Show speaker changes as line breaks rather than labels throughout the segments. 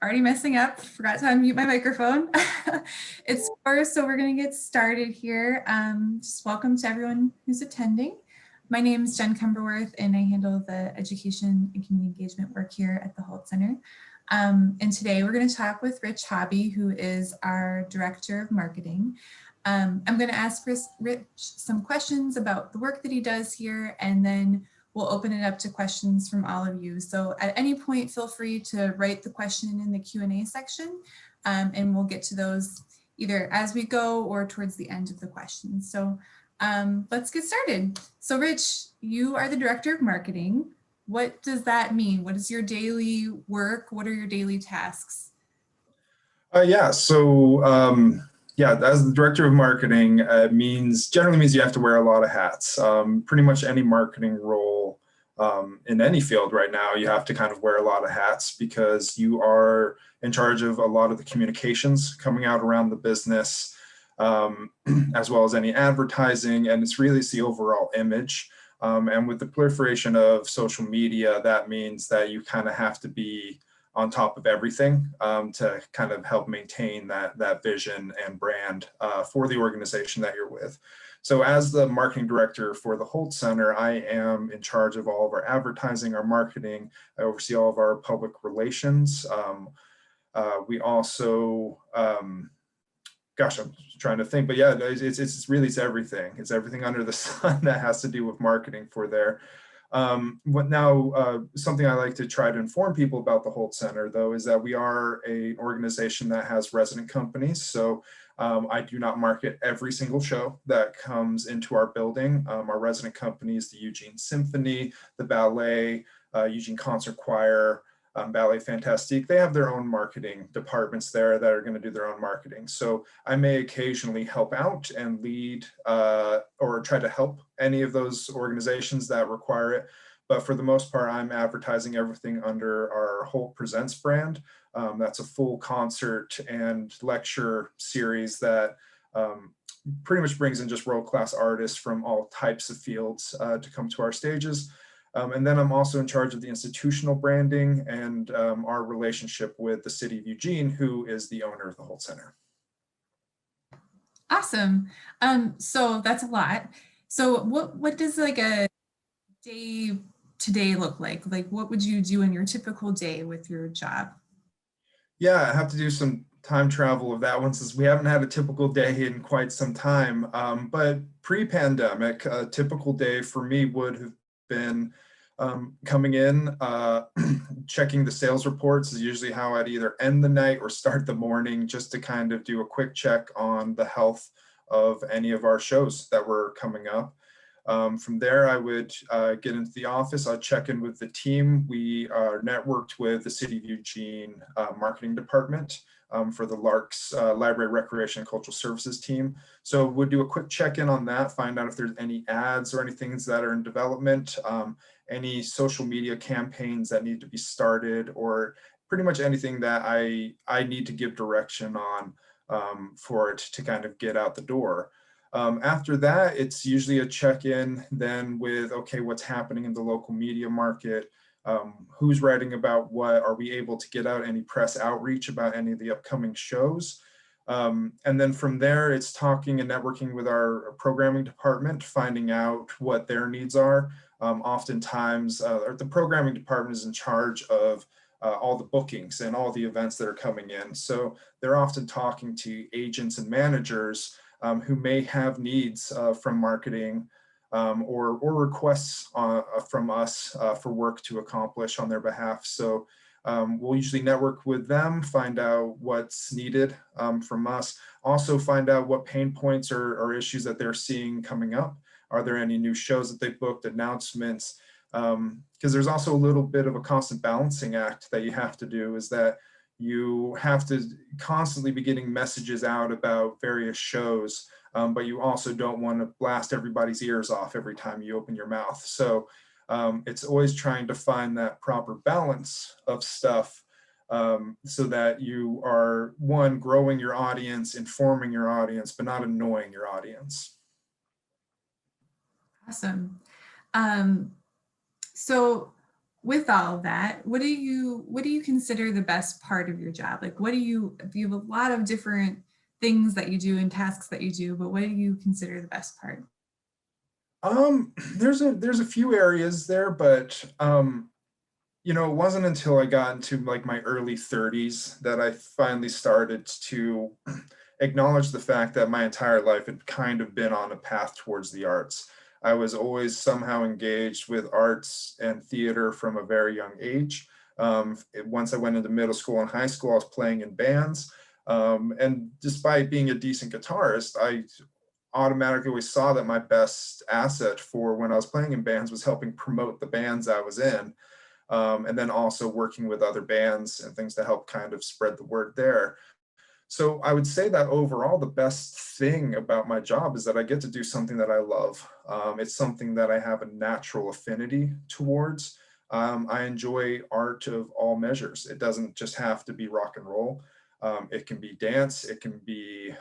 Already messing up, forgot to unmute my microphone. It's 4, so we're going to get started here. Just welcome to everyone who's attending. My name is Jen Cumberworth, and I handle the education and community engagement work here at the Hult Center. And today we're going to talk with Rich Hobby, who is our Director of Marketing. I'm going to ask Rich some questions about the work that he does here, and then we'll open it up to questions from all of you. So at any point, feel free to write the question in the Q&A section, and we'll get to those either as we go or towards the end of the questions. So let's get started. So Rich, you are the Director of Marketing. What does that mean? What is your daily work? What are your daily tasks?
Yeah, as the Director of Marketing, generally means you have to wear a lot of hats. Pretty much any marketing role in any field right now, you have to kind of wear a lot of hats because you are in charge of a lot of the communications coming out around the business, as well as any advertising, and it's the overall image. And with the proliferation of social media, that means that you kind of have to be on top of everything to kind of help maintain that vision and brand for the organization that you're with. So as the marketing director for the Hult Center, I am in charge of all of our advertising, our marketing. I oversee all of our public relations. We also, gosh, I'm trying to think, but yeah, it's everything. It's everything under the sun that has to do with marketing for there. Something I like to try to inform people about the Hult Center, though, is that we are an organization that has resident companies. So I do not market every single show that comes into our building. Our resident companies, the Eugene Symphony, the Ballet, Eugene Concert Choir, Ballet Fantastique, they have their own marketing departments there that are going to do their own marketing. So I may occasionally help out and lead or try to help any of those organizations that require it. But for the most part, I'm advertising everything under our Hult Presents brand. That's a full concert and lecture series that pretty much brings in just world-class artists from all types of fields to come to our stages. And then I'm also in charge of the institutional branding and our relationship with the city of Eugene, who is the owner of the Hult Center.
Awesome. So that's a lot. So what does like a day to-day look like? Like what would you do in your typical day with your job?
Yeah, I have to do some time travel of that one since we haven't had a typical day in quite some time. But pre-pandemic, a typical day for me would have been coming in, checking the sales reports is usually how I'd either end the night or start the morning, just to kind of do a quick check on the health of any of our shows that were coming up. From there, I would get into the office. I'd check in with the team. We are networked with the City of Eugene marketing department for the LARC's Library, Recreation, and Cultural Services team. So we'll do a quick check-in on that, find out if there's any ads or any things that are in development, any social media campaigns that need to be started, or pretty much anything that I need to give direction on for it to kind of get out the door. After that, it's usually a check-in then with, okay, what's happening in the local media market? Who's writing about what? Are we able to get out any press outreach about any of the upcoming shows? And then from there, it's talking and networking with our programming department, finding out what their needs are. Oftentimes, the programming department is in charge of all the bookings and all the events that are coming in. So they're often talking to agents and managers who may have needs from marketing or requests from us for work to accomplish on their behalf. So we'll usually network with them, find out what's needed from us, also find out what pain points or issues that they're seeing coming up. Are there any new shows that they booked, announcements? Because there's also a little bit of a constant balancing act that you have to do, is that you have to constantly be getting messages out about various shows, but you also don't want to blast everybody's ears off every time you open your mouth. So it's always trying to find that proper balance of stuff so that you are, one, growing your audience, informing your audience, but not annoying your audience.
Awesome. So with all of that, what do you consider the best part of your job? Like, you have a lot of different things that you do and tasks that you do, but what do you consider the best part?
There's a few areas there, but it wasn't until I got into like my early 30s that I finally started to acknowledge the fact that my entire life had kind of been on a path towards the arts. I was always somehow engaged with arts and theater from a very young age. Once I went into middle school and high school, I was playing in bands. And despite being a decent guitarist, I automatically always saw that my best asset for when I was playing in bands was helping promote the bands I was in. And then also working with other bands and things to help kind of spread the word there. So I would say that overall, the best thing about my job is that I get to do something that I love. It's something that I have a natural affinity towards. I enjoy art of all measures. It doesn't just have to be rock and roll. It can be dance, it can be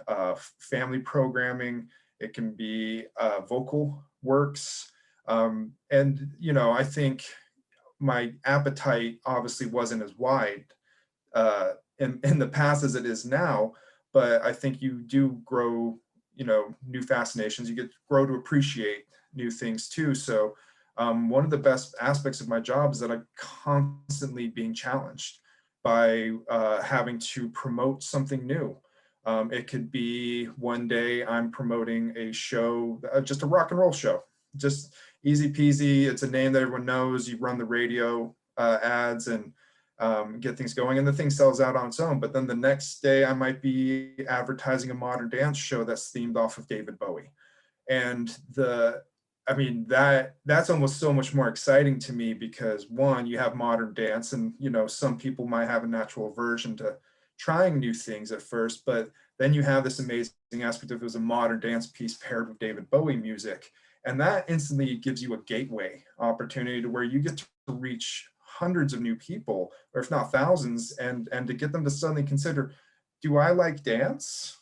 family programming, it can be vocal works. I think my appetite obviously wasn't as wide in the past as it is now, but I think you do grow, new fascinations. You get grow to appreciate new things too. So one of the best aspects of my job is that I'm constantly being challenged by having to promote something new. It could be one day I'm promoting a show, just a rock and roll show, just easy peasy. It's a name that everyone knows. You run the radio ads and get things going, and the thing sells out on its own. But then the next day, I might be advertising a modern dance show that's themed off of David Bowie, and that's almost so much more exciting to me because one, you have modern dance, and some people might have a natural aversion to trying new things at first, but then you have this amazing aspect of it was a modern dance piece paired with David Bowie music. And that instantly gives you a gateway opportunity to where you get to reach hundreds of new people, or if not thousands, and to get them to suddenly consider, do I like dance?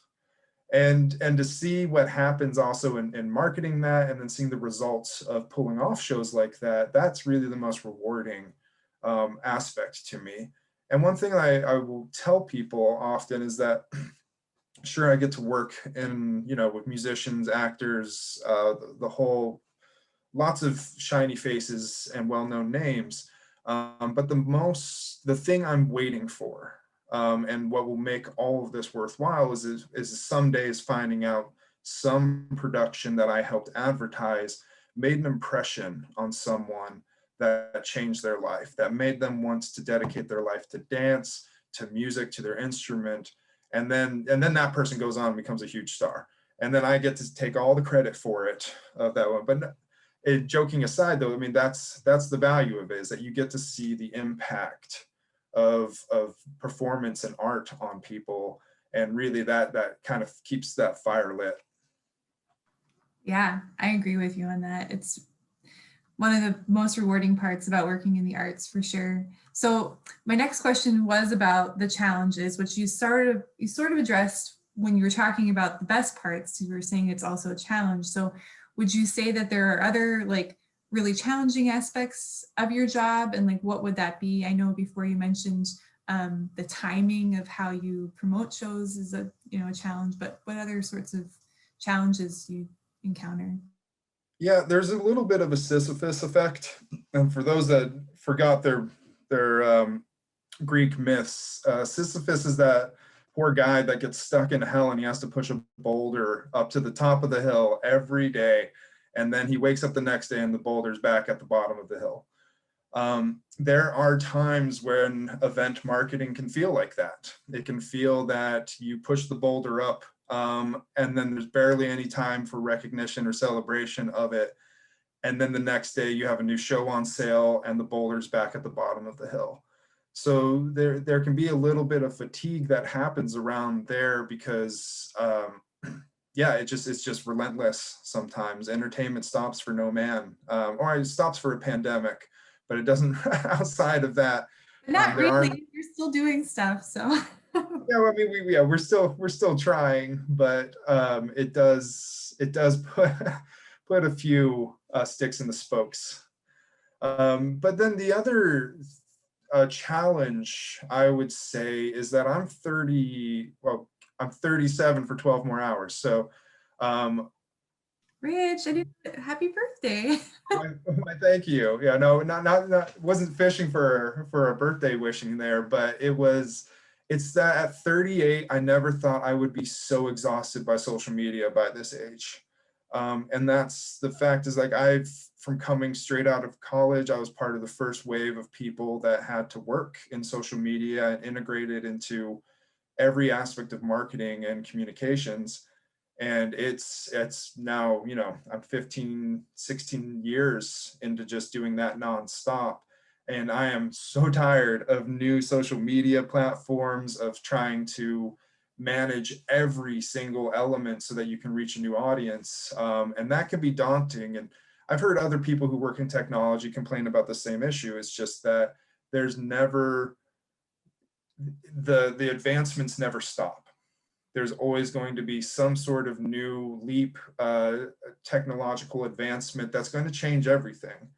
And to see what happens also in marketing that, and then seeing the results of pulling off shows like that, that's really the most rewarding aspect to me. And one thing I will tell people often is that sure, I get to work with musicians, actors, the whole, lots of shiny faces and well-known names. But the thing I'm waiting for, and what will make all of this worthwhile is some days finding out some production that I helped advertise made an impression on someone that changed their life, that made them want to dedicate their life to dance, to music, to their instrument. And then that person goes on and becomes a huge star. And then I get to take all the credit for it of that one. But joking aside, though, I mean, that's the value of it, is that you get to see the impact of performance and art on people, and really that kind of keeps that fire lit.
Yeah, I agree with you on that. It's one of the most rewarding parts about working in the arts, for sure. So my next question was about the challenges, which you sort of addressed when you were talking about the best parts. You were saying it's also a challenge. So would you say that there are other like really challenging aspects of your job, and like what would that be? I know before you mentioned the timing of how you promote shows is a challenge, but what other sorts of challenges you encounter?
Yeah, there's a little bit of a Sisyphus effect. And for those that forgot their Greek myths, Sisyphus is that poor guy that gets stuck in hell and he has to push a boulder up to the top of the hill every day. And then he wakes up the next day and the boulder's back at the bottom of the hill. There are times when event marketing can feel like that. It can feel that you push the boulder up, and then there's barely any time for recognition or celebration of it. And then the next day you have a new show on sale and the boulder's back at the bottom of the hill. So there can be a little bit of fatigue that happens around there because yeah, it's just relentless sometimes. Entertainment stops for no man, or it stops for a pandemic, but it doesn't outside of that.
But not
There are,
really. You're still doing stuff, so.
yeah, I mean, we're still trying, but it does put put a few sticks in the spokes. But then the other challenge I would say is that I'm 30, well, I'm 37 for 12 more hours. So um,
Rich, happy birthday.
thank you. Yeah, no, not wasn't fishing for a birthday wishing there, but it's that at 38, I never thought I would be so exhausted by social media by this age. And that's the fact is like from coming straight out of college, I was part of the first wave of people that had to work in social media and integrate it into every aspect of marketing and communications. And it's now, I'm 15 16 years into just doing that nonstop, and I am so tired of new social media platforms, of trying to manage every single element so that you can reach a new audience, and that can be daunting. And I've heard other people who work in technology complain about the same issue. It's just that there's never the advancements never stop. There's always going to be some sort of new leap, technological advancement that's going to change everything.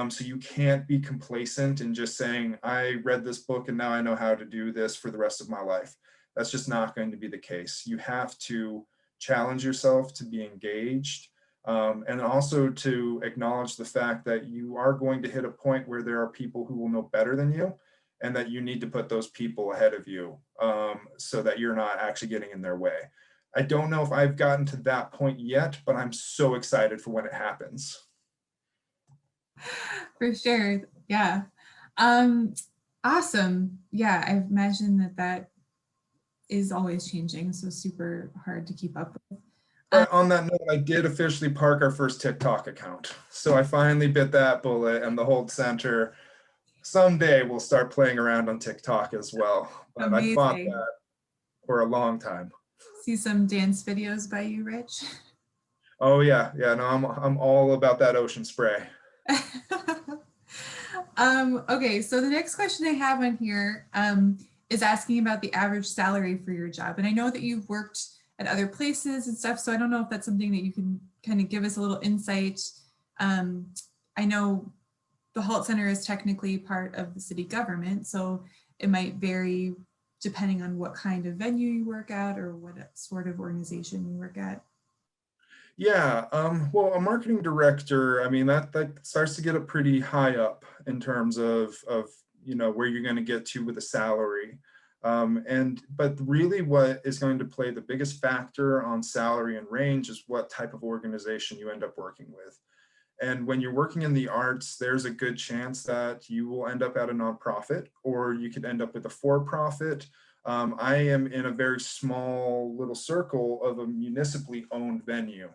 So you can't be complacent and just saying, I read this book and now I know how to do this for the rest of my life. That's just not going to be the case. You have to challenge yourself to be engaged, and also to acknowledge the fact that you are going to hit a point where there are people who will know better than you, and that you need to put those people ahead of you, so that you're not actually getting in their way. I don't know if I've gotten to that point yet, but I'm so excited for when it happens.
For sure. Yeah. Um, awesome. Yeah, I imagine that is always changing, so super hard to keep up with.
But on that note, I did officially park our first TikTok account. So I finally bit that bullet, and the Hult Center someday we'll start playing around on TikTok as well. But I fought
Amazing.
that for a long time.
See some dance videos by you, Rich.
Oh yeah, yeah. No, I'm all about that ocean spray.
Okay, so the next question I have on here is asking about the average salary for your job. And I know that you've worked at other places and stuff, so I don't know if that's something that you can kind of give us a little insight. Um, I know the Hult Center is technically part of the city government, so it might vary depending on what kind of venue you work at or what sort of organization you work at.
Yeah, well, a marketing director, I mean, that starts to get it pretty high up in terms of where you're going to get to with a salary. But really what is going to play the biggest factor on salary and range is what type of organization you end up working with. And when you're working in the arts, there's a good chance that you will end up at a nonprofit, or you could end up with a for-profit. I am in a very small little circle of a municipally owned venue.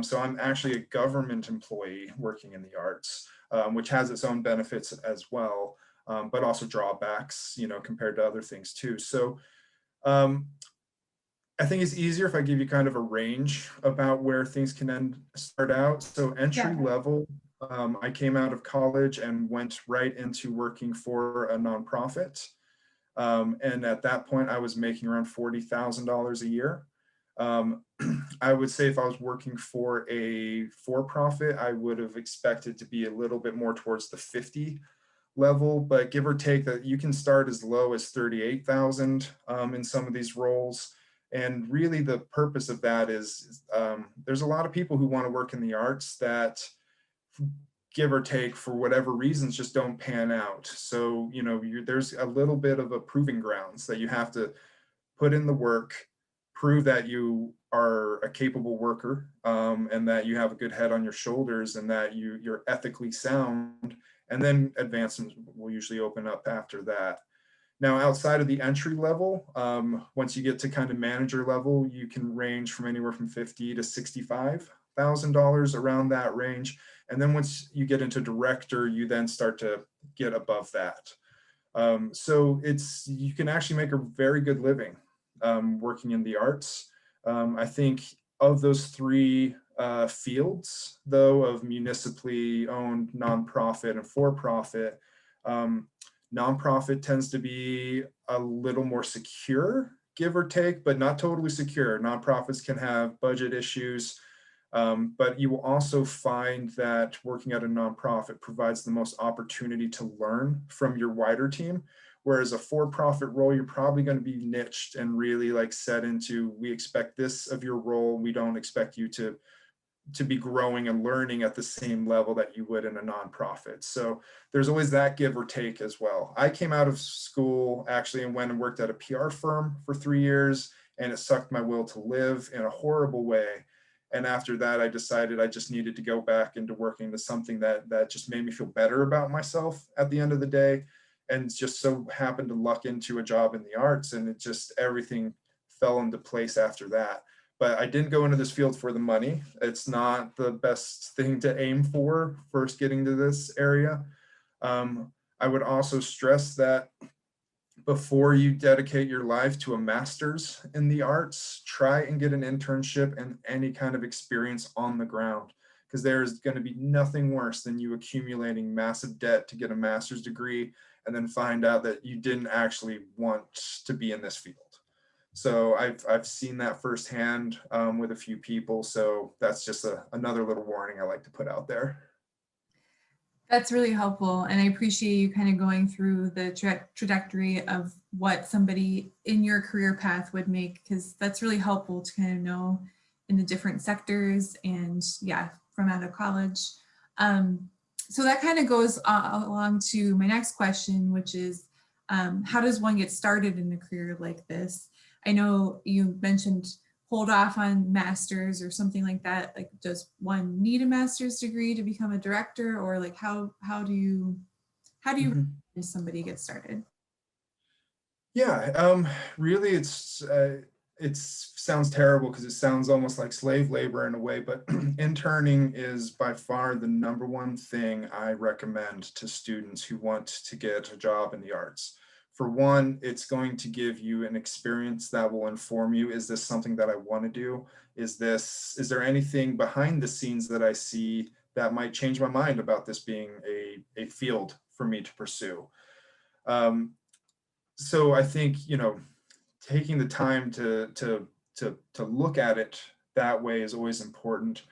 So I'm actually a government employee working in the arts, which has its own benefits as well, but also drawbacks, compared to other things too. So um, I think it's easier if I give you kind of a range about where things can start out. So entry
Yeah.
level, I came out of college and went right into working for a nonprofit. And at that point, I was making around $40,000 a year. Um, I would say if I was working for a for-profit, I would have expected to be a little bit more towards the 50 level, but give or take that you can start as low as 38,000 in some of these roles. And really the purpose of that is there's a lot of people who want to work in the arts that, give or take, for whatever reasons, just don't pan out. So, there's a little bit of a proving grounds that you have to put in the work, prove that you are a capable worker, and that you have a good head on your shoulders, and that you're ethically sound, and then advancements will usually open up after that. Now, outside of the entry level, once you get to kind of manager level, you can range from anywhere from $50,000 to $65,000, around that range. And then once you get into director, you then start to get above that. So you can actually make a very good living working in the arts. I think of those three fields, though, of municipally owned, nonprofit, and for-profit, nonprofit tends to be a little more secure, give or take, but not totally secure. Nonprofits can have budget issues. But you will also find that working at a nonprofit provides the most opportunity to learn from your wider team. Whereas a for-profit role, you're probably going to be niched and really like set into, we expect this of your role. We don't expect you to be growing and learning at the same level that you would in a nonprofit. So there's always that give or take as well. I came out of school actually and went and worked at a PR firm for 3 years, and it sucked my will to live in a horrible way. And after that, I decided I just needed to go back into working to something that just made me feel better about myself at the end of the day. And just so happened to luck into a job in the arts, and it just, everything fell into place after that. But I didn't go into this field for the money. It's not the best thing to aim for first getting to this area. I would also stress that before you dedicate your life to a master's in the arts, try and get an internship and any kind of experience on the ground, because there's going to be nothing worse than you accumulating massive debt to get a master's degree and then find out that you didn't actually want to be in this field. So I've seen that firsthand with a few people. So that's just another little warning I like to put out there.
That's really helpful. And I appreciate you kind of going through the trajectory of what somebody in your career path would make, because that's really helpful to kind of know in the different sectors and yeah, from out of college. So that kind of goes along to my next question, which is how does one get started in a career like this? I know you mentioned hold off on masters or something like that. Like, does one need a master's degree to become a director, or like how do you recommend somebody get started?
Yeah, really, it sounds terrible because it sounds almost like slave labor in a way, but interning is by far the number one thing I recommend to students who want to get a job in the arts. For one, it's going to give you an experience that will inform you. Is this something that I want to do? Is there anything behind the scenes that I see that might change my mind about this being a field for me to pursue? So I think, taking the time to look at it that way is always important.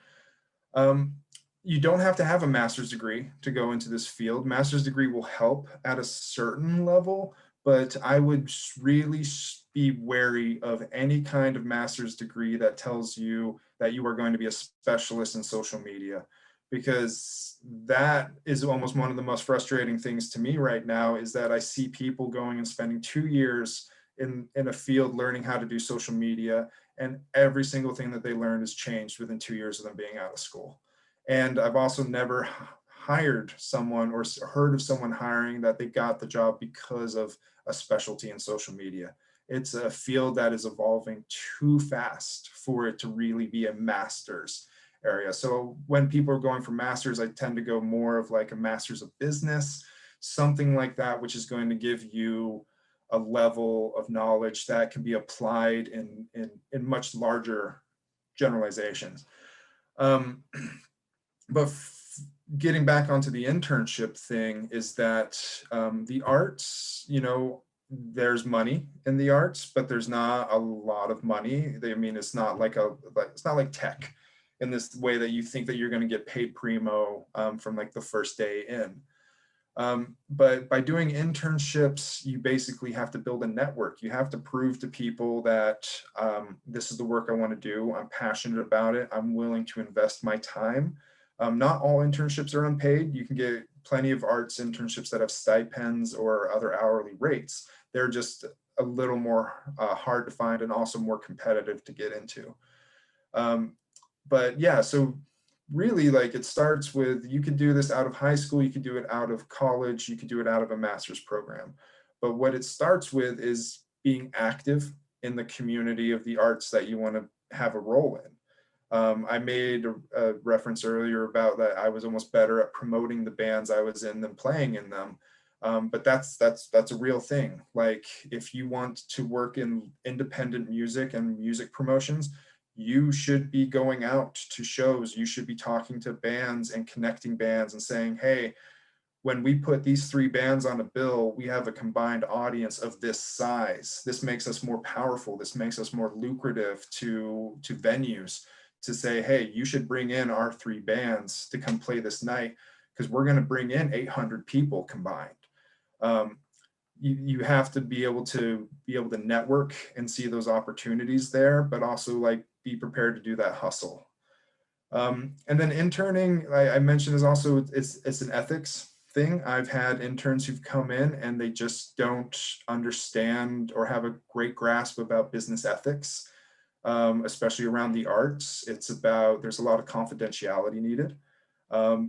You don't have to have a master's degree to go into this field. Master's degree will help at a certain level, but I would really be wary of any kind of master's degree that tells you that you are going to be a specialist in social media, because that is almost one of the most frustrating things to me right now, is that I see people going and spending 2 years in a field learning how to do social media, and every single thing that they learned is changed within 2 years of them being out of school. And I've also never hired someone or heard of someone hiring that they got the job because of a specialty in social media. It's a field that is evolving too fast for it to really be a master's area. So when people are going for masters, I tend to go more of like a master's of business, something like that, which is going to give you a level of knowledge that can be applied in much larger generalizations. But getting back onto the internship thing is that the arts, there's money in the arts, but there's not a lot of money. I mean, it's not like tech in this way that you think that you're going to get paid primo from like the first day in. But by doing internships, you basically have to build a network. You have to prove to people that this is the work I want to do. I'm passionate about it. I'm willing to invest my time. Not all internships are unpaid. You can get plenty of arts internships that have stipends or other hourly rates. They're just a little more hard to find and also more competitive to get into. But yeah, so really, like, it starts with, you could do this out of high school, you could do it out of college, you could do it out of a master's program. But what it starts with is being active in the community of the arts that you want to have a role in. I made a reference earlier about that I was almost better at promoting the bands I was in than playing in them. But that's a real thing. Like, if you want to work in independent music and music promotions, you should be going out to shows. You should be talking to bands and connecting bands and saying, hey, when we put these 3 bands on a bill, we have a combined audience of this size. This makes us more powerful. This makes us more lucrative to venues to say, hey, you should bring in our 3 bands to come play this night because we're going to bring in 800 people combined. Um, you have to be able to network and see those opportunities there, but also like be prepared to do that hustle. And then interning, I mentioned, is also it's an ethics thing. I've had interns who've come in and they just don't understand or have a great grasp about business ethics, especially around the arts. There's a lot of confidentiality needed.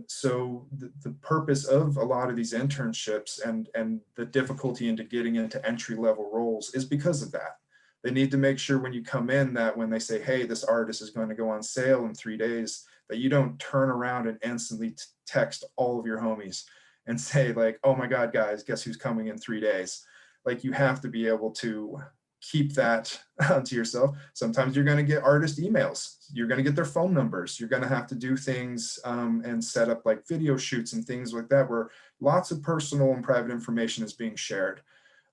So the purpose of a lot of these internships and the difficulty into getting into entry level roles is because of that. They need to make sure when you come in that when they say, hey, this artist is going to go on sale in 3 days, that you don't turn around and instantly text all of your homies and say like, oh my God, guys, guess who's coming in 3 days? Like you have to be able to keep that to yourself. Sometimes you're going to get artist emails. You're going to get their phone numbers. You're going to have to do things and set up like video shoots and things like that, where lots of personal and private information is being shared.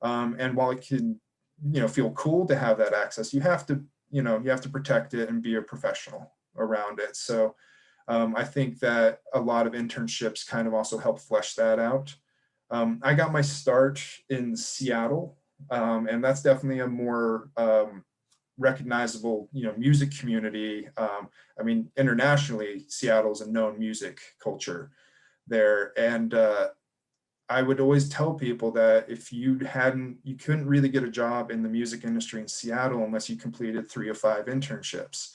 And while it can, feel cool to have that access, you have to protect it and be a professional around it. So I think that a lot of internships kind of also help flesh that out. I got my start in Seattle. And that's definitely a more recognizable, music community. I mean, internationally, Seattle's a known music culture there. And I would always tell people that if you couldn't really get a job in the music industry in Seattle unless you completed 3 or 5 internships.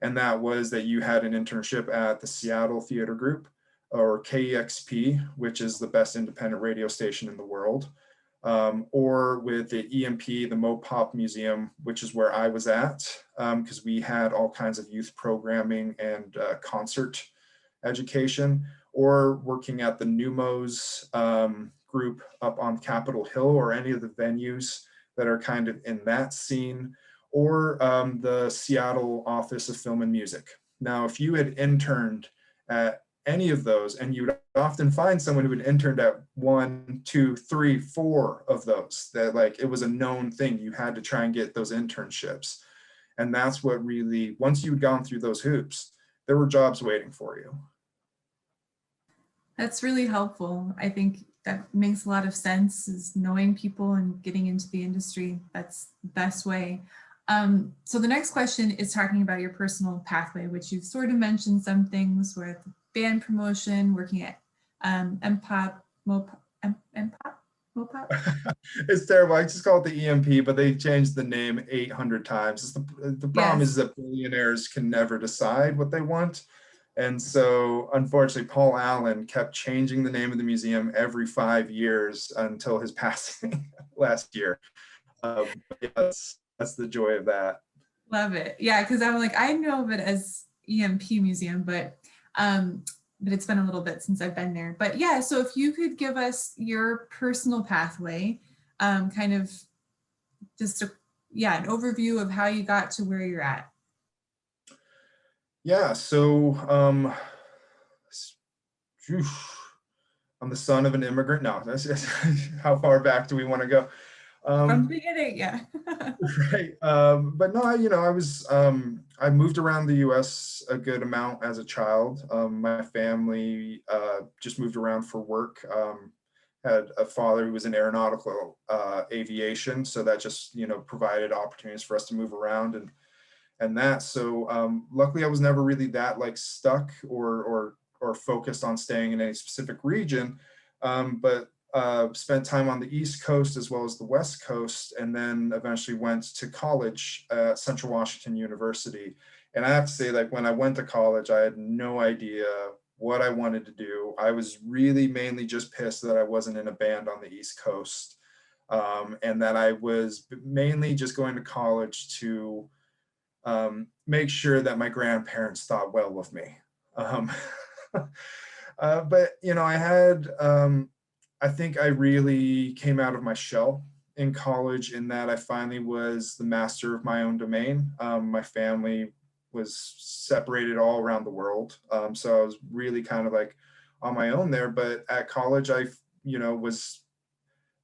And that was that you had an internship at the Seattle Theater Group or KEXP, which is the best independent radio station in the world. Or with the EMP, the Mopop Museum, which is where I was at, because we had all kinds of youth programming and concert education, or working at the Numos group up on Capitol Hill, or any of the venues that are kind of in that scene, or the Seattle Office of Film and Music. Now, if you had interned at any of those, and you would often find someone who had interned at 1, 2, 3, 4 of those, that like it was a known thing. You had to try and get those internships. And that's what really, once you'd gone through those hoops, there were jobs waiting for you.
That's really helpful. I think that makes a lot of sense, is knowing people and getting into the industry. That's the best way. So the next question is talking about your personal pathway, which you've sort of mentioned some things with band promotion, working at MPOP, Mopop.
It's terrible. I just call it the EMP, but they changed the name 800 times. The problem
Yes.
is that billionaires can never decide what they want. And so, unfortunately, Paul Allen kept changing the name of the museum every 5 years until his passing last year. That's the joy of that.
Love it. Yeah, because I'm like, I know of it as EMP Museum, but it's been a little bit since I've been there. But yeah, so if you could give us your personal pathway, kind of just an overview of how you got to where you're at.
Yeah, so I'm the son of an immigrant. No, that's just, how far back do we want to go?
From the beginning, yeah.
Right. But no, I moved around the US a good amount as a child. My family just moved around for work. Had a father who was in aeronautical aviation, so that just provided opportunities for us to move around and that. So luckily, I was never really that like stuck or focused on staying in any specific region, but spent time on the East Coast as well as the West Coast, and then eventually went to college at Central Washington University. And I have to say, like, when I went to college, I had no idea what I wanted to do. I was really mainly just pissed that I wasn't in a band on the East Coast, and that I was mainly just going to college to make sure that my grandparents thought well of me. But I think I really came out of my shell in college, in that I finally was the master of my own domain. My family was separated all around the world, so I was really kind of like on my own there. But at college, I was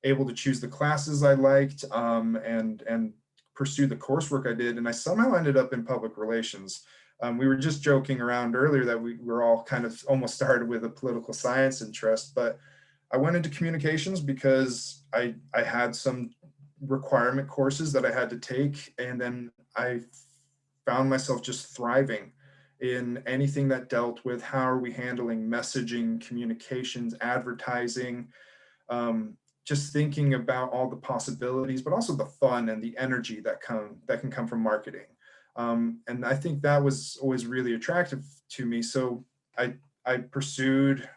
able to choose the classes I liked, and pursue the coursework I did, and I somehow ended up in public relations. We were just joking around earlier that we were all kind of almost started with a political science interest, but I went into communications because I had some requirement courses that I had to take, and then I found myself just thriving in anything that dealt with how are we handling messaging, communications, advertising, just thinking about all the possibilities, but also the fun and the energy that can come from marketing. And I think that was always really attractive to me. So I pursued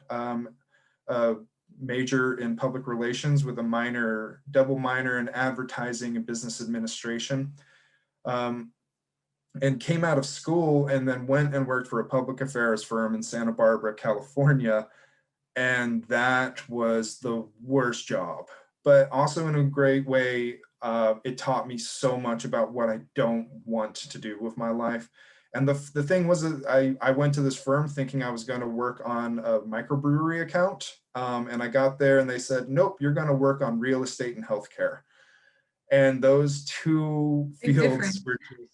a major in public relations with a double minor in advertising and business administration. And came out of school and then went and worked for a public affairs firm in Santa Barbara, California. And that was the worst job, but also in a great way. It taught me so much about what I don't want to do with my life. And the thing was that I went to this firm thinking I was going to work on a microbrewery account. And I got there and they said, nope, you're going to work on real estate and healthcare. And those two
Big
fields
difference.
were just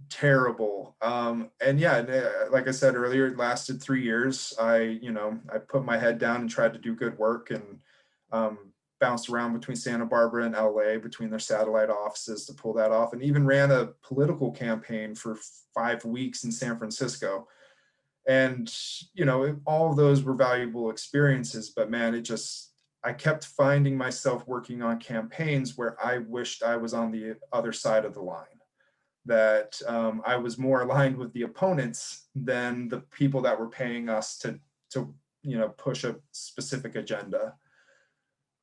terrible. And yeah, like I said earlier, it lasted 3 years. I put my head down and tried to do good work, and bounced around between Santa Barbara and LA between their satellite offices to pull that off, and even ran a political campaign for 5 weeks in San Francisco. And, all of those were valuable experiences, but man, I kept finding myself working on campaigns where I wished I was on the other side of the line, that I was more aligned with the opponents than the people that were paying us to push a specific agenda.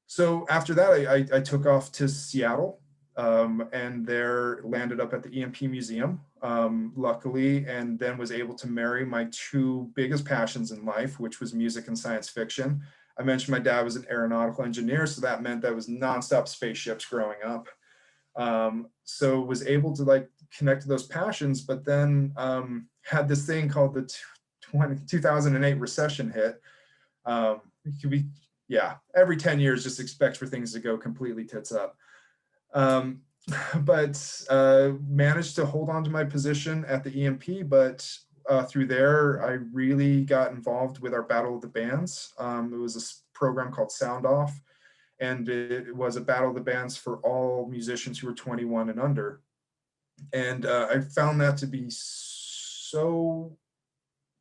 So after that, I took off to Seattle, and there landed up at the EMP Museum, luckily, and then was able to marry my two biggest passions in life, which was music and science fiction. I mentioned my dad was an aeronautical engineer, so that meant that was nonstop spaceships growing up. So was able to connect to those passions, but then had this thing called the 2008 recession hit. It could be, yeah, every 10 years, just expect for things to go completely tits up. But managed to hold on to my position at the EMP, but through there, I really got involved with our Battle of the Bands. It was a program called Sound Off, and it was a battle of the bands for all musicians who were 21 and under. And I found that to be so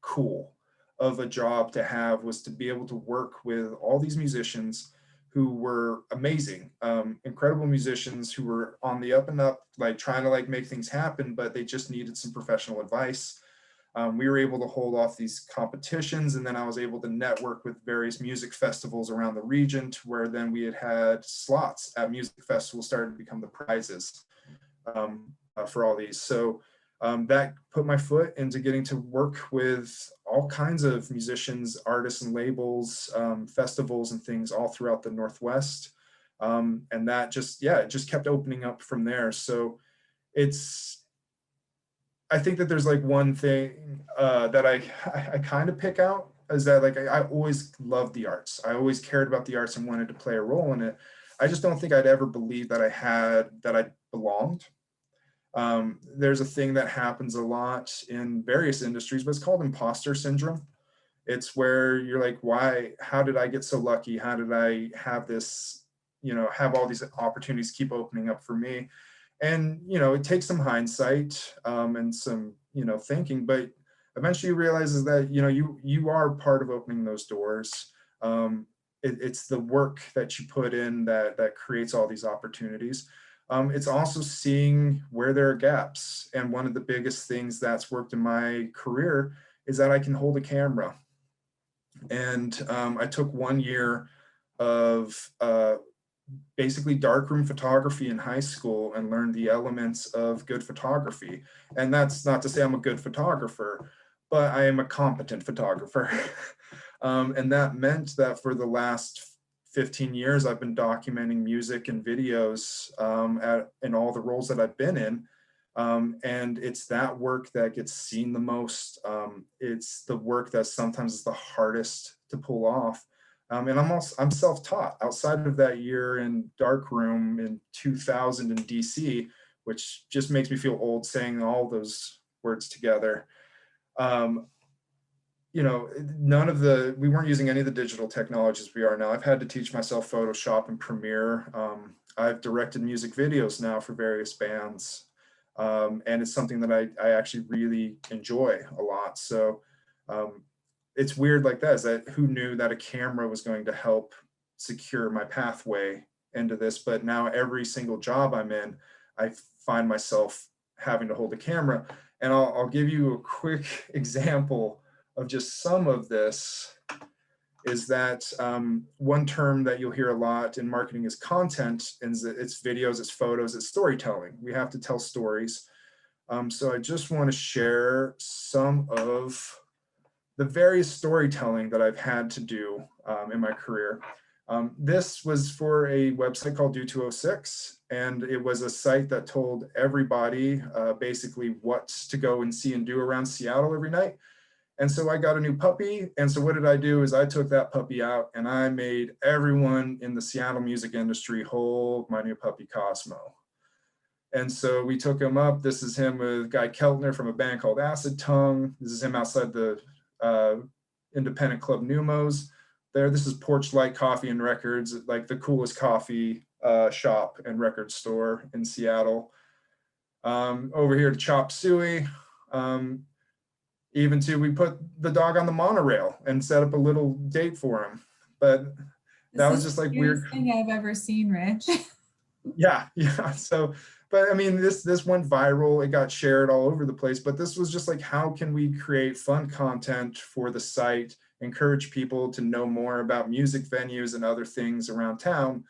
cool of a job to have, was to be able to work with all these musicians who were amazing, incredible musicians who were on the up and up, trying to make things happen, but they just needed some professional advice. We were able to hold off these competitions, and then I was able to network with various music festivals around the region, to where then we had slots at music festivals started to become the prizes for all these. So that put my foot into getting to work with all kinds of musicians, artists, and labels, festivals and things all throughout the Northwest. And that it just kept opening up from there. So I think that there's one thing that I kind of pick out, is that I always loved the arts. I always cared about the arts and wanted to play a role in it. I just don't think I'd ever believed that I belonged. There's a thing that happens a lot in various industries, but it's called imposter syndrome. It's where you're like, why, how did I get so lucky? How did I have this, have all these opportunities keep opening up for me? And, it takes some hindsight and some, thinking, but eventually you realize is that, you are part of opening those doors. It's the work that you put in that creates all these opportunities. It's also seeing where there are gaps. And one of the biggest things that's worked in my career is that I can hold a camera. And I took 1 year of basically darkroom photography in high school and learned the elements of good photography. And that's not to say I'm a good photographer, but I am a competent photographer. And that meant that for the last 15 years, I've been documenting music and videos in all the roles that I've been in. And it's that work that gets seen the most. It's the work that sometimes is the hardest to pull off. And I'm self-taught. Outside of that year in darkroom in 2000 in DC, which just makes me feel old saying all those words together. You know, we weren't using any of the digital technologies we are now. I've had to teach myself Photoshop and Premiere. I've directed music videos now for various bands. And it's something that I actually really enjoy a lot. So it's weird like that, is that who knew that a camera was going to help secure my pathway into this? But now every single job I'm in, I find myself having to hold a camera. And I'll give you a quick example of just some of this. Is that one term that you'll hear a lot in marketing is content, and it's videos, it's photos, it's storytelling. We have to tell stories. So I just want to share some of the various storytelling that I've had to do in my career. This was for a website called Do206, and it was a site that told everybody basically what to go and see and do around Seattle every night. And so I got a new puppy. And so what did I do is I took that puppy out and I made everyone in the Seattle music industry hold my new puppy Cosmo. And so we took him up. This is him with Guy Keltner from a band called Acid Tongue. This is him outside the independent club Numos. There, this is Porch Light Coffee and Records, like the coolest coffee shop and record store in Seattle. Over here to Chop Suey. Even to, we put the dog on the monorail and set up a little date for him. But that was just like weird.
This is the weirdest thing I've ever seen, Rich.
Yeah. So, but I mean, this went viral. It got shared all over the place. But this was just like, how can we create fun content for the site, encourage people to know more about music venues and other things around town?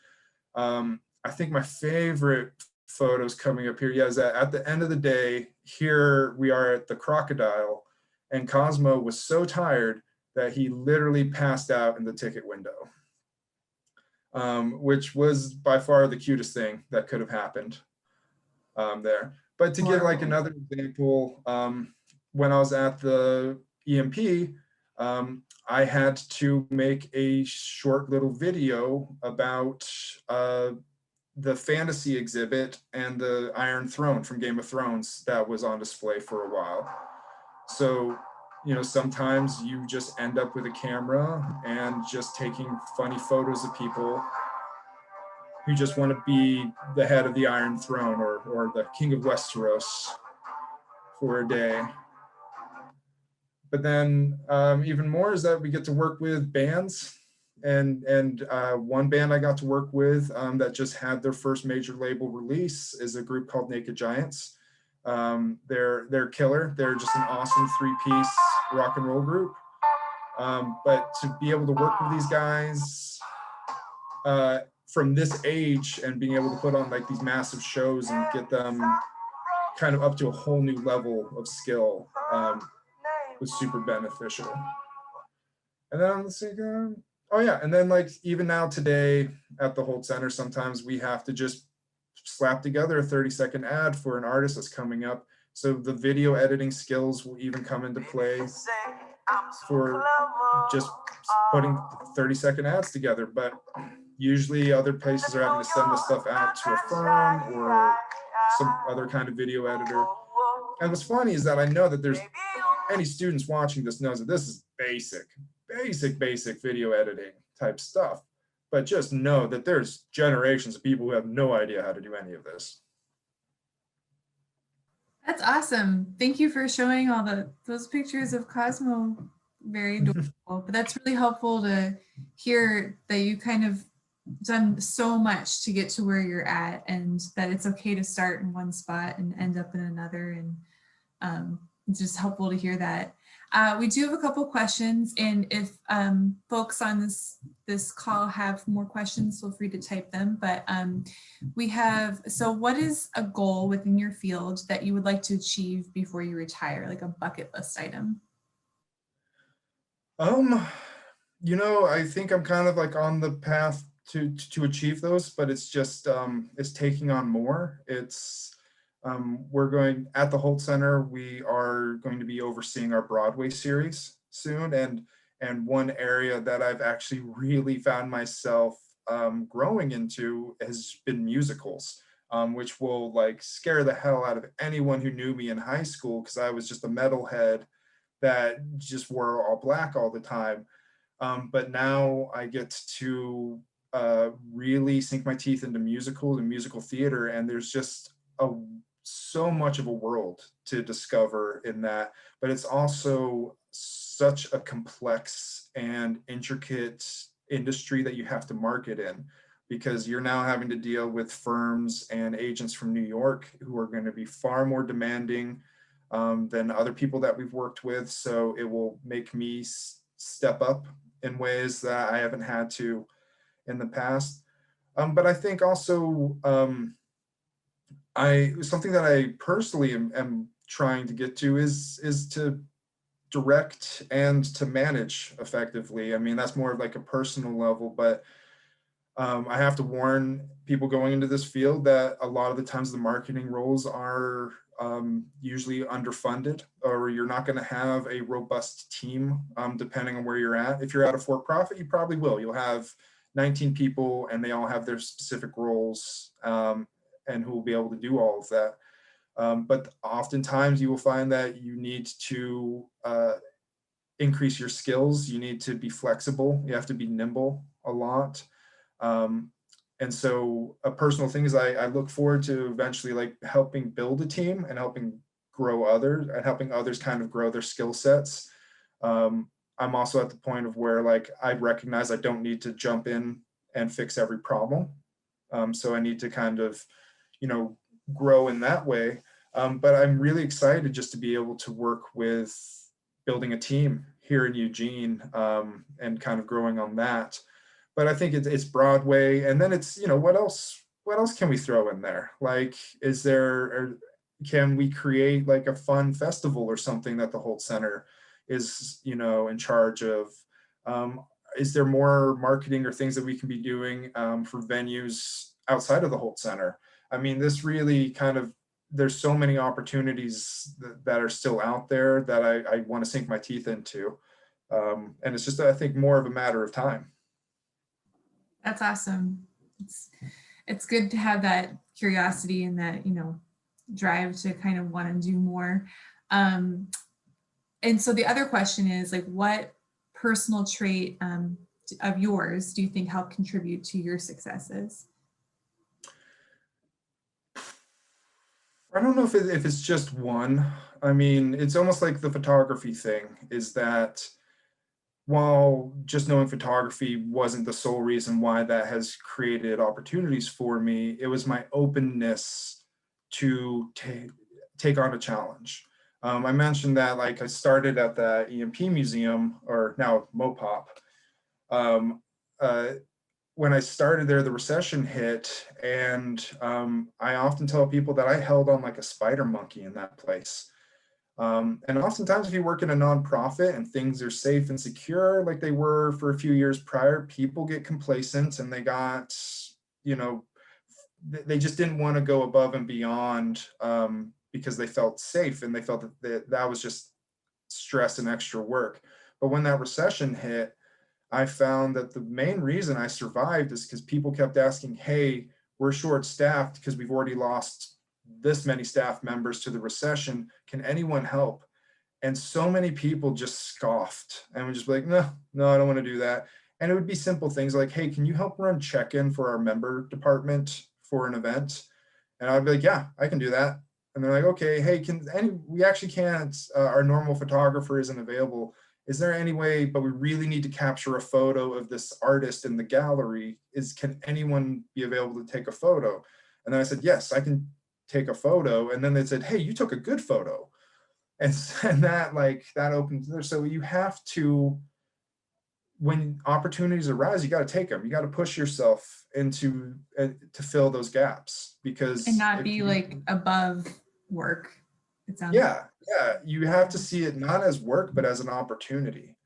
I think my favorite photos coming up here, yeah, is that at the end of the day, here we are at the Crocodile. And Cosmo was so tired that he literally passed out in the ticket window, which was by far the cutest thing that could have happened there. But to give like another example, when I was at the EMP, I had to make a short little video about the fantasy exhibit and the Iron Throne from Game of Thrones that was on display for a while. So, you know, sometimes you just end up with a camera and just taking funny photos of people who just want to be the head of the Iron Throne or the King of Westeros for a day. But then even more is that we get to work with bands. And one band I got to work with that just had their first major label release is a group called Naked Giants. They're killer. They're just an awesome 3-piece rock and roll group. But to be able to work with these guys from this age and being able to put on like these massive shows and get them kind of up to a whole new level of skill was super beneficial. And then let's see, oh yeah, and then like even now today at the Hult Center, sometimes we have to just slap together a 30-second ad for an artist that's coming up. So the video editing skills will even come into play for just putting 30-second ads together. But usually other places are having to send this stuff out to a firm or some other kind of video editor. And what's funny is that I know that there's any students watching this knows that this is basic video editing type stuff. But just know that there's generations of people who have no idea how to do any of this.
That's awesome. Thank you for showing all those pictures of Cosmo. Very adorable. But that's really helpful to hear that you kind of done so much to get to where you're at, and that it's okay to start in one spot and end up in another. And it's just helpful to hear that. We do have a couple questions, and if folks on this call have more questions, feel free to type them. But we have, so what is a goal within your field that you would like to achieve before you retire, like a bucket list item?
You know, I think I'm kind of like on the path to achieve those, but it's just it's taking on more. It's we're going at the Hult Center. We are going to be overseeing our Broadway series soon, and one area that I've actually really found myself growing into has been musicals. which will like scare the hell out of anyone who knew me in high school, because I was just a metalhead that just wore all black all the time. But now I get to really sink my teeth into musicals and musical theater, and there's just so much of a world to discover in that. But it's also such a complex and intricate industry that you have to market in, because you're now having to deal with firms and agents from New York who are going to be far more demanding than other people that we've worked with. So it will make me step up in ways that I haven't had to in the past. But I think also something that I personally am trying to get to is to direct and to manage effectively. I mean, that's more of like a personal level, but I have to warn people going into this field that a lot of the times the marketing roles are usually underfunded, or you're not going to have a robust team depending on where you're at. If you're at a for-profit, you probably will. You'll have 19 people and they all have their specific roles and who will be able to do all of that. But oftentimes you will find that you need to increase your skills. You need to be flexible. You have to be nimble a lot. And so a personal thing is I look forward to eventually like helping build a team and helping grow others and helping others kind of grow their skill sets. I'm also at the point of where like I recognize I don't need to jump in and fix every problem. So I need to kind of, grow in that way. But I'm really excited just to be able to work with building a team here in Eugene and kind of growing on that. But I think it's Broadway, and then it's, what else can we throw in there? Like, can we create like a fun festival or something that the Hult Center is, in charge of? Is there more marketing or things that we can be doing for venues outside of the Hult Center? I mean, this really kind of, there's so many opportunities that are still out there that I want to sink my teeth into. And it's just, I think, more of a matter of time.
That's awesome. It's good to have that curiosity and that, drive to kind of want to do more. And so the other question is like, what personal trait of yours do you think helped contribute to your successes?
I don't know if it's just one. I mean, it's almost like the photography thing, is that while just knowing photography wasn't the sole reason why that has created opportunities for me, it was my openness to take on a challenge. I mentioned that like I started at the EMP Museum, or now Mopop. Um, uh, when I started there, the recession hit, and I often tell people that I held on like a spider monkey in that place. And oftentimes, if you work in a nonprofit and things are safe and secure, like they were for a few years prior, people get complacent and they got, they just didn't want to go above and beyond because they felt safe and they felt that was just stress and extra work. But when that recession hit, I found that the main reason I survived is because people kept asking, hey, we're short staffed because we've already lost this many staff members to the recession. Can anyone help? And so many people just scoffed and would just be like, no, I don't want to do that. And it would be simple things like, hey, can you help run check-in for our member department for an event? And I'd be like, yeah, I can do that. And they're like, okay, hey, we actually can't, our normal photographer isn't available. Is there any way, but we really need to capture a photo of this artist in the gallery. Can anyone be available to take a photo? And then I said, yes, I can take a photo. And then they said, hey, you took a good photo. And that opens there. So you have to, when opportunities arise, you got to take them. You got to push yourself into to fill those gaps, because
and not be like above work. It sounds
yeah, you have to see it not as work, but as an opportunity.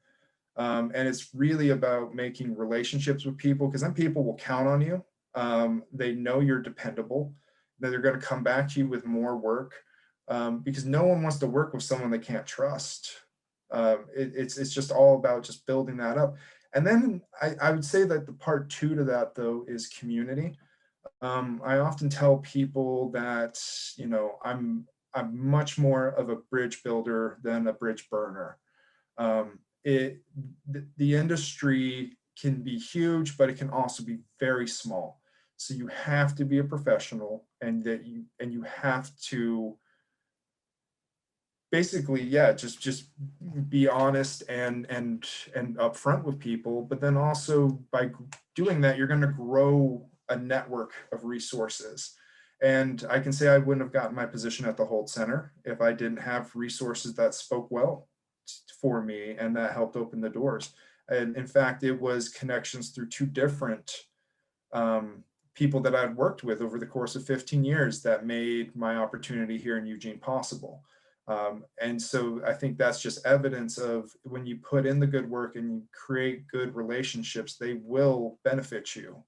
And it's really about making relationships with people, because then people will count on you. They know you're dependable, that they're going to come back to you with more work, because no one wants to work with someone they can't trust. It's just all about just building that up. And then I would say that the part two to that, though, is community. I often tell people that, I'm much more of a bridge builder than a bridge burner. It the industry can be huge, but it can also be very small. So you have to be a professional, and you have to basically, yeah, just be honest and upfront with people. But then also by doing that, you're going to grow a network of resources. And I can say I wouldn't have gotten my position at the Hult Center if I didn't have resources that spoke well for me and that helped open the doors. And in fact, it was connections through two different people that I'd worked with over the course of 15 years that made my opportunity here in Eugene possible. And so I think that's just evidence of when you put in the good work and you create good relationships, they will benefit you.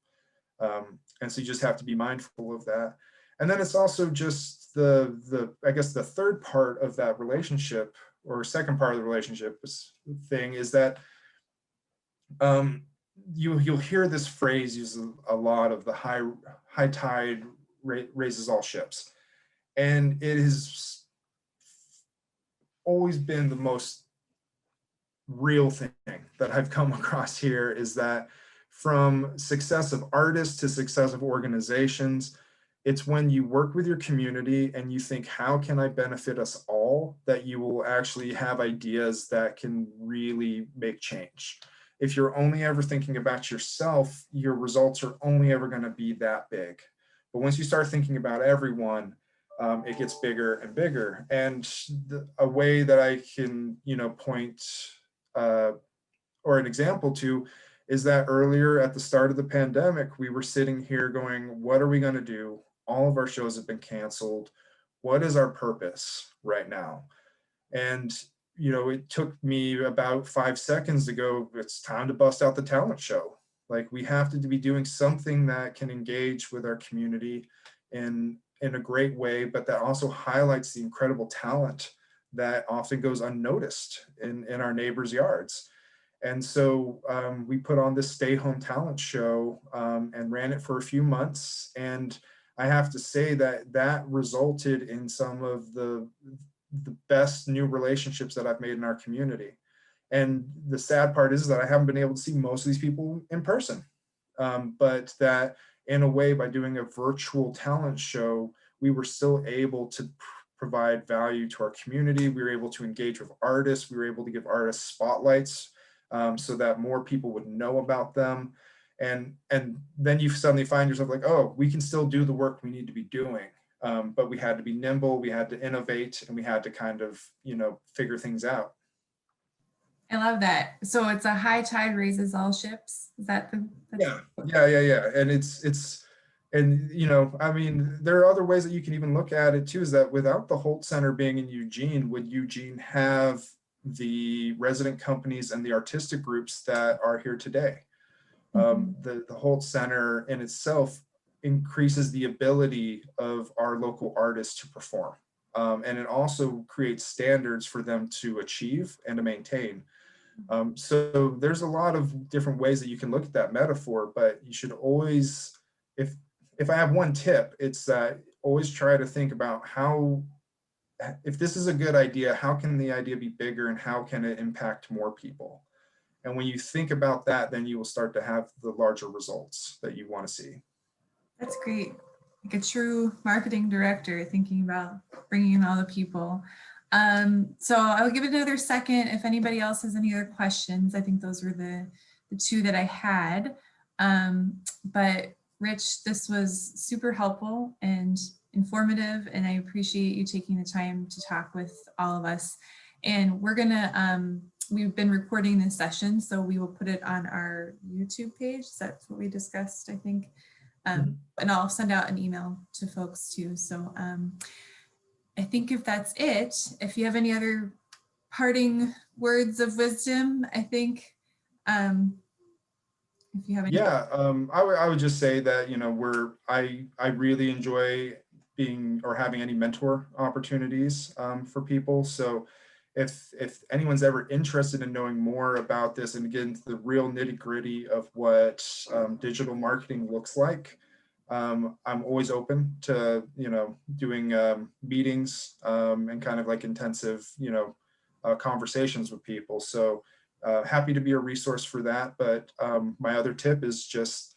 And so you just have to be mindful of that. And then it's also just I guess the third part of that relationship, or second part of the relationship thing, is that you'll hear this phrase used a lot, of the high tide raises all ships. And it has always been the most real thing that I've come across here, is that from success of artists to success of organizations, it's when you work with your community and you think, how can I benefit us all, that you will actually have ideas that can really make change. If you're only ever thinking about yourself, your results are only ever going to be that big. But once you start thinking about everyone, it gets bigger and bigger. And a way that I can, point or an example to, is that earlier at the start of the pandemic, we were sitting here going, what are we going to do? All of our shows have been canceled. What is our purpose right now? And, it took me about 5 seconds to go, it's time to bust out the talent show. Like, we have to be doing something that can engage with our community in a great way, but that also highlights the incredible talent that often goes unnoticed in our neighbors' yards. And so we put on this stay home talent show and ran it for a few months. And I have to say that resulted in some of the best new relationships that I've made in our community. And the sad part is that I haven't been able to see most of these people in person. But that in a way, by doing a virtual talent show, we were still able to provide value to our community. We were able to engage with artists. We were able to give artists spotlights so that more people would know about them. And then you suddenly find yourself like, oh, we can still do the work we need to be doing. But we had to be nimble, we had to innovate, and we had to kind of, figure things out.
I love that. So it's a high tide raises all ships. Is that the?
Yeah. And I mean, there are other ways that you can even look at it too, is that without the Hult Center being in Eugene, would Eugene have the resident companies and the artistic groups that are here today? The Hult Center in itself increases the ability of our local artists to perform. And it also creates standards for them to achieve and to maintain. So there's a lot of different ways that you can look at that metaphor, but you should always, if I have one tip, it's that always try to think about how, if this is a good idea, how can the idea be bigger and how can it impact more people? And when you think about that, then you will start to have the larger results that you want to see.
That's great. Like a true marketing director thinking about bringing in all the people. So I'll give it another second if anybody else has any other questions. I think those were the two that I had. But Rich, this was super helpful and informative, and I appreciate you taking the time to talk with all of us. And we're gonna, we've been recording this session, so we will put it on our YouTube page. That's what we discussed, I think. And I'll send out an email to folks too. So I think if that's it, if you have any other parting words of wisdom, I think if you have any.
Yeah, I would just say that, I really enjoy being or having any mentor opportunities for people. So if anyone's ever interested in knowing more about this and get into the real nitty gritty of what digital marketing looks like, I'm always open to, doing meetings and kind of like intensive, conversations with people. So happy to be a resource for that. But my other tip is just,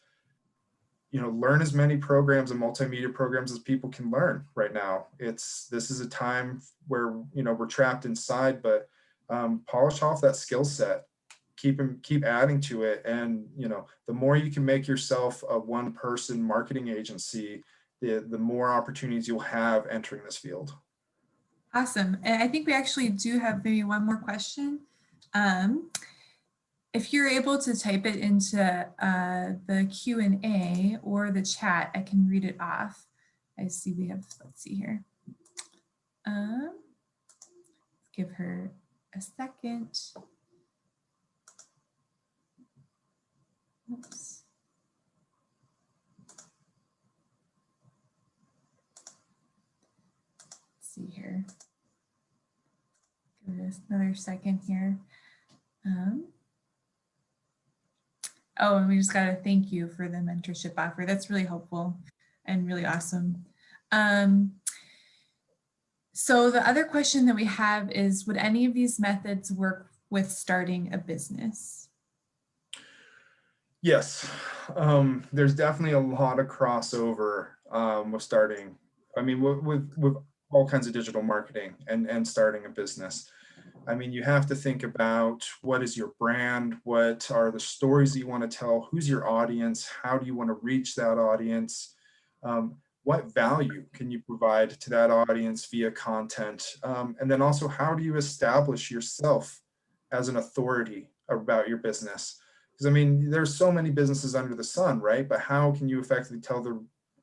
learn as many programs and multimedia programs as people can learn right now. This is a time where, we're trapped inside, but polish off that skill set, keep adding to it. And, the more you can make yourself a one person marketing agency, the more opportunities you'll have entering this field.
Awesome. And I think we actually do have maybe one more question. Um, if you're able to type it into the Q&A or the chat, I can read it off. I see we have, let's see here. Give her a second. Oops. Let's see here. Give us another second here. Oh, and we just got to thank you for the mentorship offer. That's really helpful and really awesome. So the other question that we have is, would any of these methods work with starting a business?
Yes, there's definitely a lot of crossover with starting. I mean, with all kinds of digital marketing and starting a business. I mean, you have to think about what is your brand, what are the stories that you want to tell, who's your audience, how do you want to reach that audience, what value can you provide to that audience via content, and then also how do you establish yourself as an authority about your business? Because I mean, there's so many businesses under the sun, right? But how can you effectively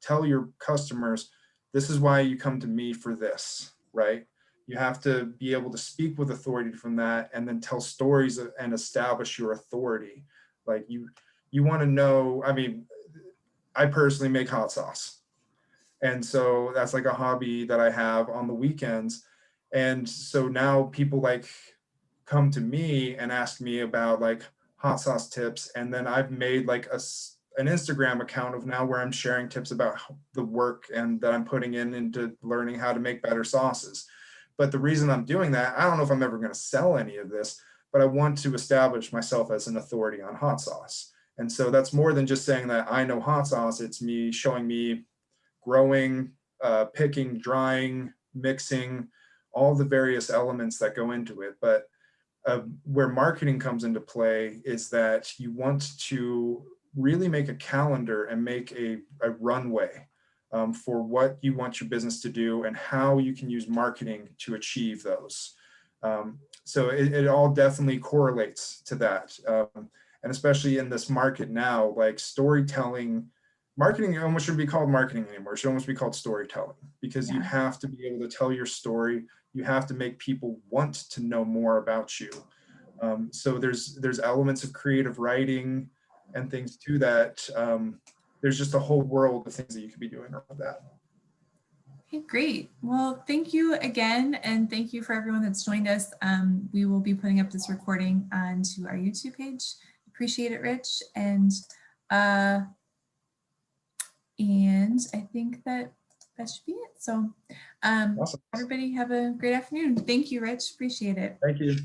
tell your customers, this is why you come to me for this, right? You have to be able to speak with authority from that, and then tell stories and establish your authority. Like you want to know, I mean, I personally make hot sauce. And so that's like a hobby that I have on the weekends. And so now people like come to me and ask me about like hot sauce tips. And then I've made like an Instagram account of now where I'm sharing tips about the work and that I'm putting into learning how to make better sauces. But the reason I'm doing that, I don't know if I'm ever going to sell any of this, but I want to establish myself as an authority on hot sauce. And so that's more than just saying that I know hot sauce. It's me showing me growing, picking, drying, mixing, all the various elements that go into it. But where marketing comes into play is that you want to really make a calendar and make a runway for what you want your business to do and how you can use marketing to achieve those. So it all definitely correlates to that. And especially in this market now, like storytelling, marketing almost shouldn't be called marketing anymore. It should almost be called storytelling, because you have to be able to tell your story. You have to make people want to know more about you. So there's elements of creative writing and things to that. There's just a whole world of things that you could be doing around that.
Okay, great. Well, thank you again. And thank you for everyone that's joined us. We will be putting up this recording onto our YouTube page. Appreciate it, Rich. And I think that should be it. So
Awesome.
everybody have a great afternoon. Thank you, Rich. Appreciate it.
Thank you.